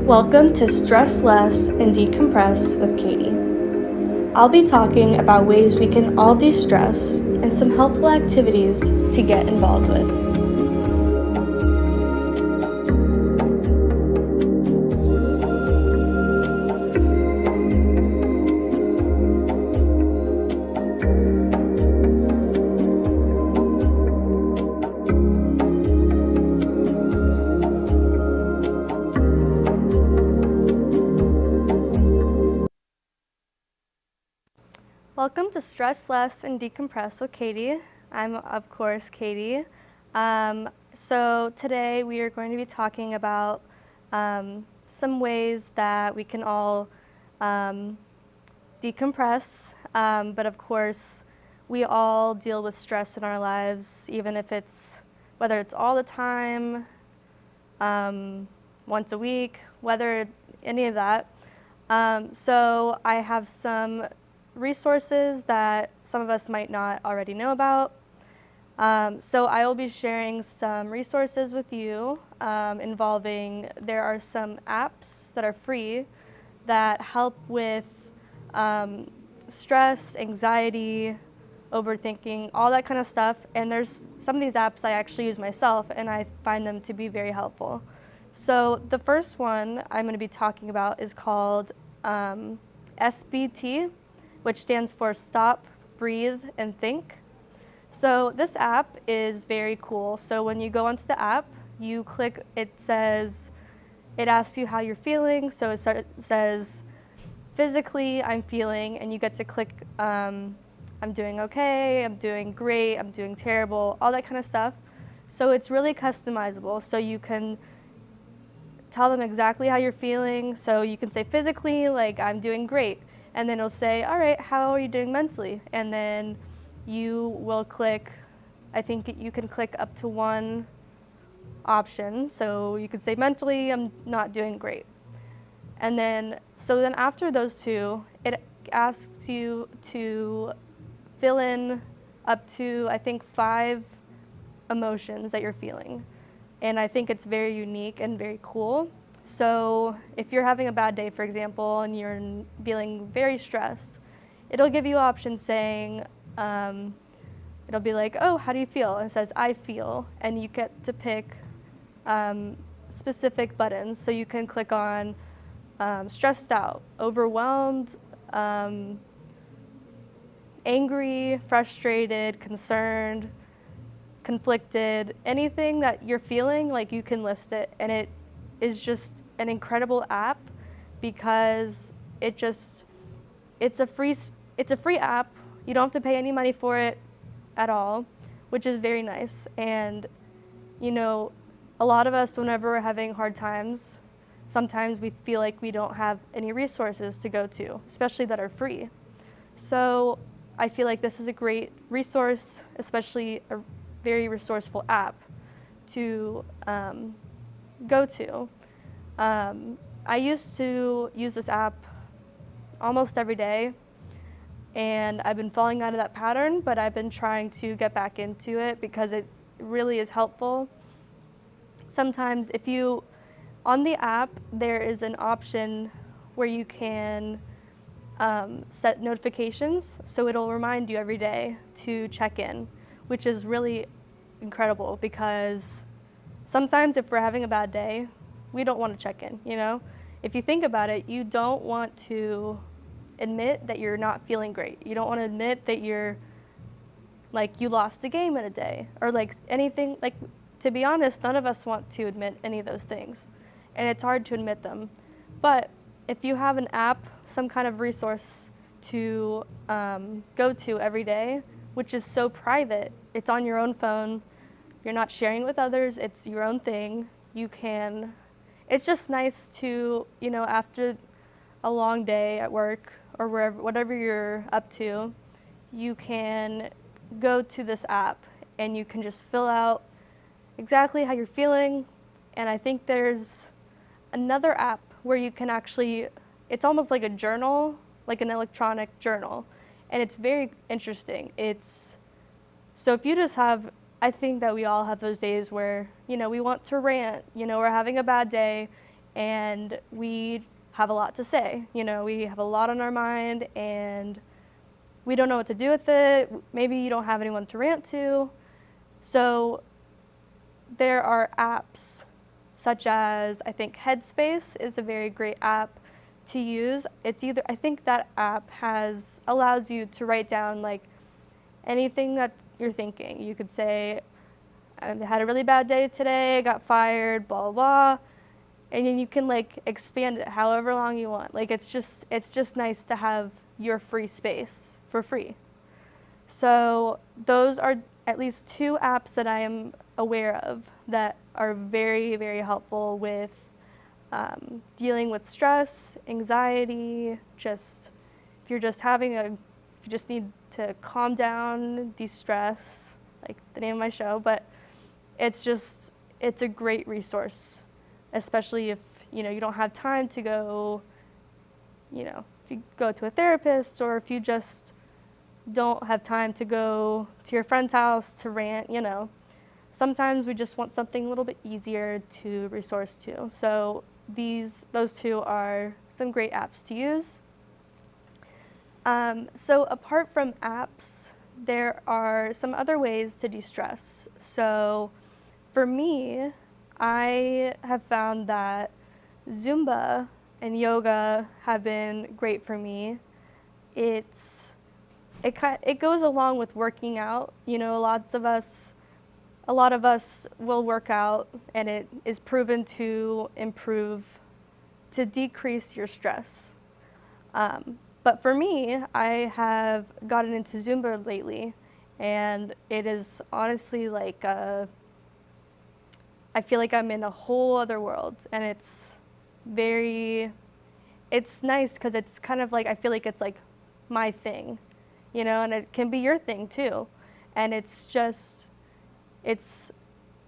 Welcome to Stress Less and Decompress with Katie. I'll be talking about ways we can all de-stress and some helpful activities to get involved with. Welcome to Stress Less and Decompress with Katie. I'm, of course, Katie. So today we are going to be talking about some ways that we can all decompress, but of course we all deal with stress in our lives, even if whether it's all the time, once a week, whether any of that. So I have some resources that some of us might not already know about. So I will be sharing some resources with you there are some apps that are free that help with stress, anxiety, overthinking, all that kind of stuff. And there's some of these apps I actually use myself, and I find them to be very helpful. So the first one I'm going to be talking about is called SBT, which stands for Stop, Breathe, and Think. So this app is very cool. So when you go onto the app, you click, it asks you how you're feeling. So it says, physically, I'm feeling, and you get to click, I'm doing okay, I'm doing great, I'm doing terrible, all that kind of stuff. So it's really customizable. So you can tell them exactly how you're feeling. So you can say physically, like, I'm doing great. And then it'll say, all right, how are you doing mentally? And then you will click, I think you can click up to one option. So you could say mentally, I'm not doing great. And then, after those two, it asks you to fill in up to, I think, 5 emotions that you're feeling. And I think it's very unique and very cool. So if you're having a bad day, for example, and you're feeling very stressed, it'll give you options saying, it'll be like, oh, how do you feel? And it says, I feel. And you get to pick specific buttons. So you can click on stressed out, overwhelmed, angry, frustrated, concerned, conflicted, anything that you're feeling, like, you can list it. And it is just an incredible app because it's a free app. You don't have to pay any money for it at all, which is very nice. And a lot of us, whenever we're having hard times, sometimes we feel like we don't have any resources to go to, especially that are free. So I feel like this is a great resource, especially a very resourceful app to go to. I used to use this app almost every day, and I've been falling out of that pattern, but I've been trying to get back into it because it really is helpful. Sometimes on the app, there is an option where you can set notifications, so it'll remind you every day to check in, which is really incredible because sometimes if we're having a bad day, we don't want to check in, If you think about it, you don't want to admit that you're not feeling great. You don't want to admit that you're, like, you lost a game in a day or, like, anything. Like, to be honest, none of us want to admit any of those things, and it's hard to admit them. But if you have an app, some kind of resource to go to every day, which is so private, it's on your own phone, you're not sharing with others, it's your own thing, it's just nice to, after a long day at work or whatever you're up to, you can go to this app and you can just fill out exactly how you're feeling. And I think there's another app where you can it's almost like a journal, like an electronic journal. And it's very interesting. So if you just have, I think that we all have those days where, we want to rant, we're having a bad day and we have a lot to say, we have a lot on our mind and we don't know what to do with it. Maybe you don't have anyone to rant to. So there are apps such as, I think Headspace is a very great app to use. I think that app allows you to write down like anything that you're thinking. You could say, I had a really bad day today, I got fired, blah, blah, blah. And then you can like expand it however long you want. Like it's just nice to have your free space for free. So those are at least 2 apps that I am aware of that are very, very helpful with dealing with stress, anxiety, if you just need to calm down, de-stress, like the name of my show, but it's a great resource, especially if, you don't have time to go, if you go to a therapist or if you just don't have time to go to your friend's house to rant, Sometimes we just want something a little bit easier to resource to. So those 2 are some great apps to use. So apart from apps, there are some other ways to de-stress. So for me, I have found that Zumba and yoga have been great for me. It goes along with working out. A lot of us will work out, and it is proven to decrease your stress. But for me, I have gotten into Zumba lately, and it is honestly like I feel like I'm in a whole other world, and it's nice because it's kind of like, I feel like it's like my thing, and it can be your thing too. And it's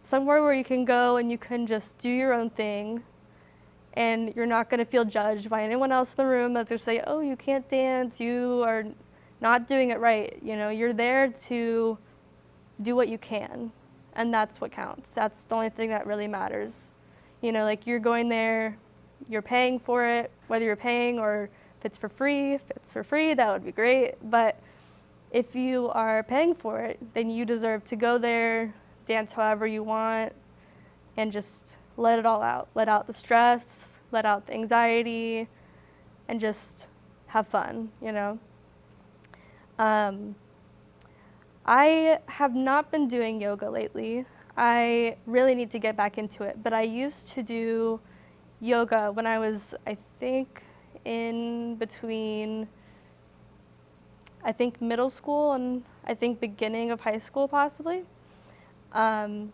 somewhere where you can go and you can just do your own thing, and you're not going to feel judged by anyone else in the room that's going to say, oh, you can't dance, you are not doing it right. You're there to do what you can, and that's what counts. That's the only thing that really matters. Like you're going there, you're paying for it, whether you're paying or if it's for free, that would be great. But if you are paying for it, then you deserve to go there, dance however you want, and just let it all out. Let out the stress, let out the anxiety, and just have fun, I have not been doing yoga lately. I really need to get back into it, but I used to do yoga when I was, I think, in between, middle school and beginning of high school possibly. And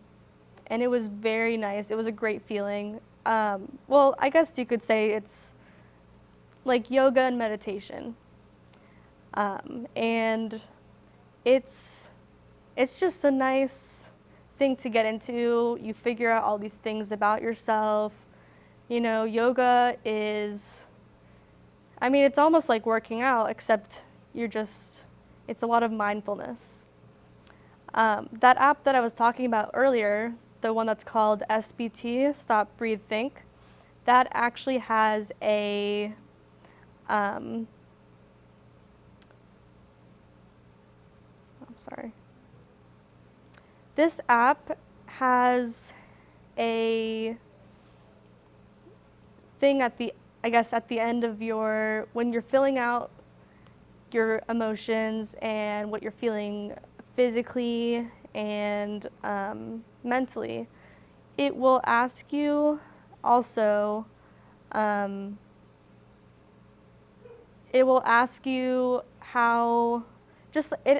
it was very nice. It was a great feeling. Well, I guess you could say it's like yoga and meditation. And it's just a nice thing to get into. You figure out all these things about yourself. Yoga is, it's almost like working out, except it's a lot of mindfulness. That app that I was talking about earlier, the one that's called SBT, Stop, Breathe, Think, that actually has I'm sorry. This app has a thing at the end of when you're filling out your emotions and what you're feeling physically and mentally, it will ask you also, it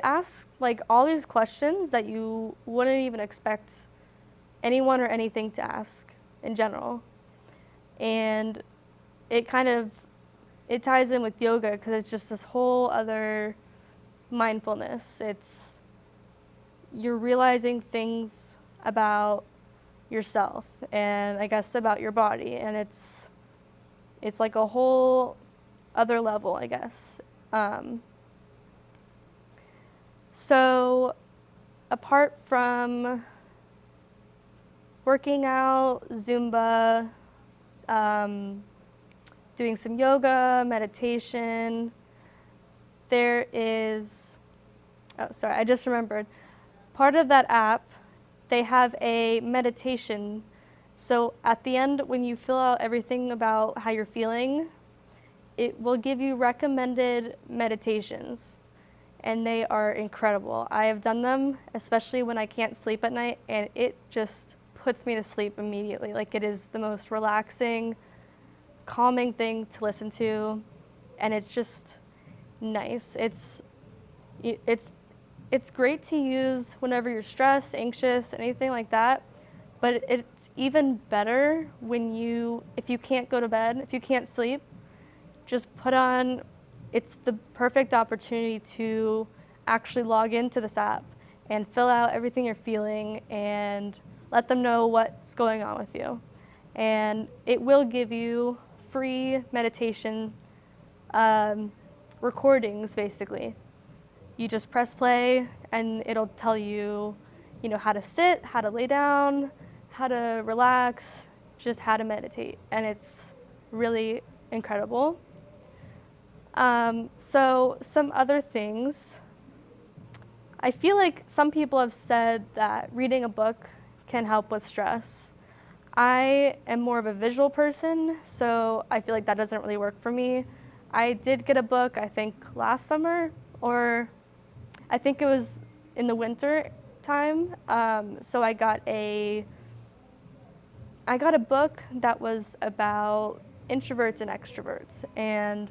asks like all these questions that you wouldn't even expect anyone or anything to ask in general. And it ties in with yoga because it's just this whole other mindfulness. You're realizing things about yourself and I guess about your body, and it's like a whole other level, I guess. So apart from working out, Zumba, doing some yoga, meditation, there is, oh, sorry, I just remembered. Part of that app, they have a meditation. So at the end, when you fill out everything about how you're feeling, it will give you recommended meditations, and they are incredible. I have done them, especially when I can't sleep at night, and it just puts me to sleep immediately. Like, it is the most relaxing, calming thing to listen to, and it's just nice. It's great to use whenever you're stressed, anxious, anything like that. But it's even better if you can't go to bed, if you can't sleep, just it's the perfect opportunity to actually log into this app and fill out everything you're feeling and let them know what's going on with you. And it will give you free meditation recordings, basically. You just press play and it'll tell you, how to sit, how to lay down, how to relax, just how to meditate. And it's really incredible. So some other things. I feel like some people have said that reading a book can help with stress. I am more of a visual person, so I feel like that doesn't really work for me. I did get a book, I think last summer, or I think it was in the winter time. So I got a book that was about introverts and extroverts, and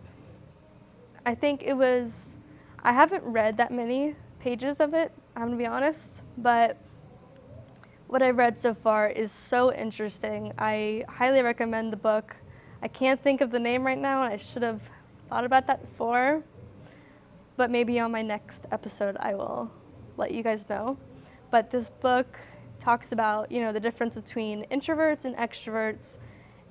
I think I haven't read that many pages of it, I'm gonna be honest, but what I've read so far is so interesting. I highly recommend the book. I can't think of the name right now, and I should have thought about that before, but maybe on my next episode I will let you guys know. But this book talks about, the difference between introverts and extroverts,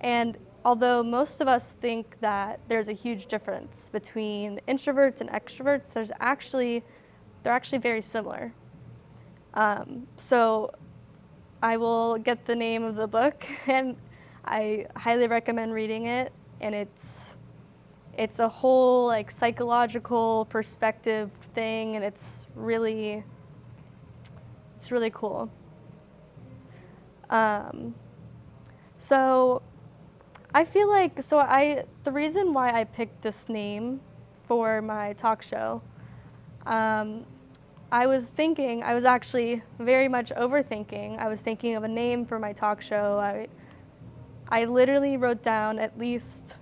and although most of us think that there's a huge difference between introverts and extroverts, they're actually very similar. So I will get the name of the book, and I highly recommend reading it. And it's a whole psychological perspective thing, and it's really cool. So I feel like, the reason why I picked this name for my talk show, I was actually very much overthinking. I was thinking of a name for my talk show. I literally wrote down at least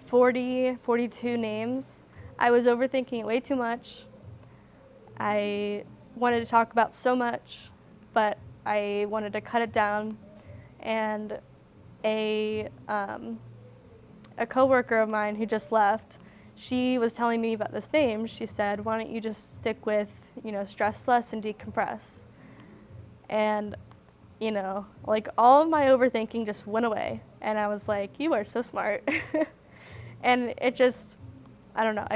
42 names. I was overthinking it way too much. I wanted to talk about so much, but I wanted to cut it down. And a coworker of mine who just left, she was telling me about this name. She said, "Why don't you just stick with, stress less and decompress?" And, all of my overthinking just went away. And I was like, "You are so smart." And it just, I don't know,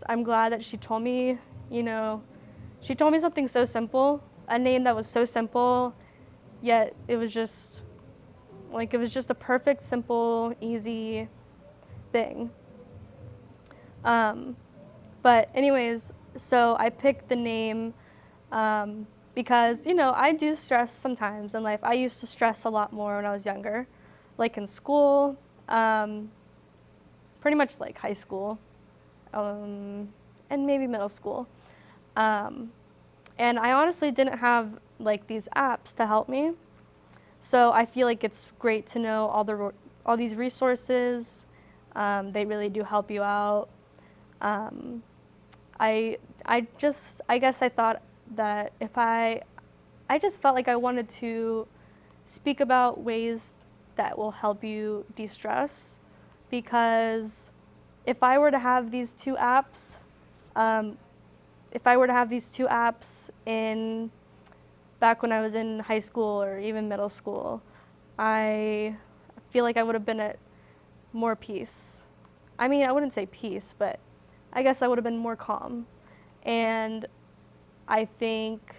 I'm glad that she told me, she told me something so simple, a name that was so simple, yet it was just a perfect, simple, easy thing. But anyways, so I picked the name because, I do stress sometimes in life. I used to stress a lot more when I was younger, like in school, pretty much like high school, and maybe middle school. And I honestly didn't have these apps to help me. So I feel like it's great to know all these resources. They really do help you out. I guess I thought that I just felt like I wanted to speak about ways that will help you de-stress, because if I were to have these two apps, back when I was in high school or even middle school, I feel like I would have been at more peace. I mean, I wouldn't say peace, but I guess I would have been more calm. And I think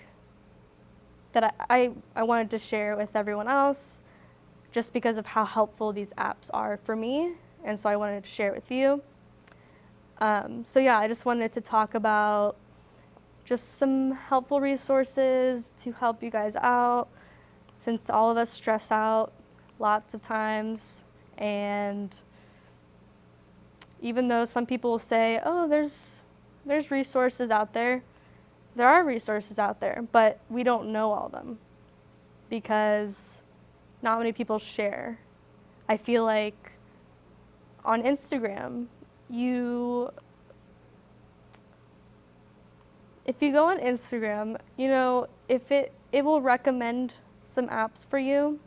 that I wanted to share with everyone else just because of how helpful these apps are for me. And so I wanted to share it with you. So yeah, I just wanted to talk about just some helpful resources to help you guys out, since all of us stress out lots of times. And even though some people will say, oh, there's resources out there, there are resources out there, but we don't know all of them because not many people share. I feel like on Instagram, if you go on Instagram, if it will recommend some apps for you,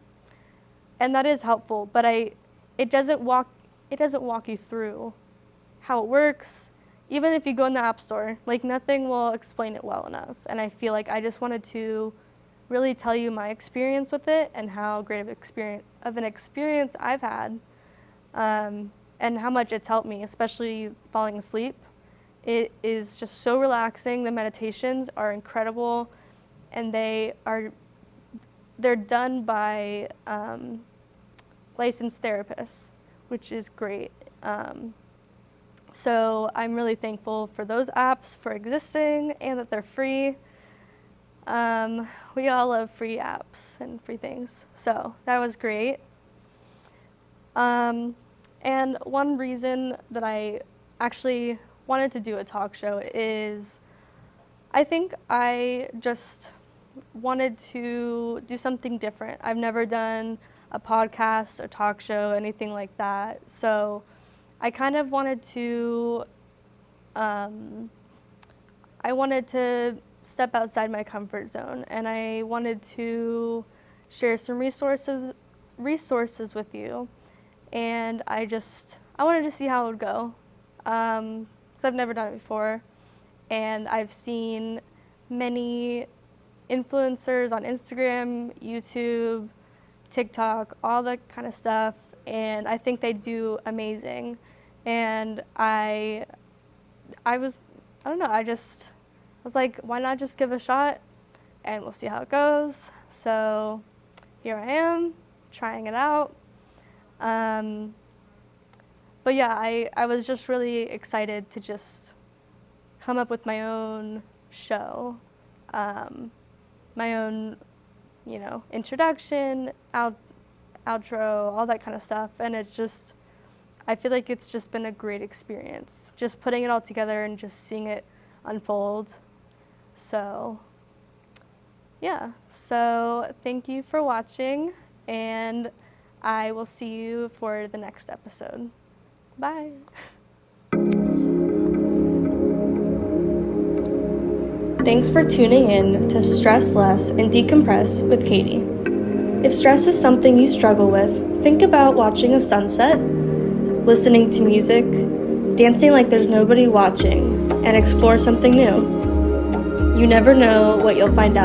and that is helpful, but it doesn't walk you through how it works. Even if you go in the App Store, like, nothing will explain it well enough. And I feel like I just wanted to really tell you my experience with it and how great of an experience I've had, and how much it's helped me, especially falling asleep. It is just so relaxing. The meditations are incredible, and they're done by licensed therapists, which is great. So I'm really thankful for those apps for existing and that they're free. We all love free apps and free things, so that was great. And one reason that I actually wanted to do a talk show is I think I just wanted to do something different. I've never done a podcast, a talk show, anything like that. So I kind of wanted to, step outside my comfort zone, and I wanted to share some resources with you. And I wanted to see how it would go, because I've never done it before. And I've seen many influencers on Instagram, YouTube, TikTok, all that kind of stuff, and I think they do amazing. And I was like, why not just give it a shot, and we'll see how it goes. So here I am, trying it out. But yeah, I was just really excited to just come up with my own show, my own, introduction, outro, all that kind of stuff. And I feel like it's just been a great experience, just putting it all together and just seeing it unfold. So yeah, so thank you for watching, and I will see you for the next episode. Bye. Thanks for tuning in to Stress Less and Decompress with Katie. If stress is something you struggle with, think about watching a sunset, listening to music, dancing like there's nobody watching, and explore something new. You never know what you'll find out.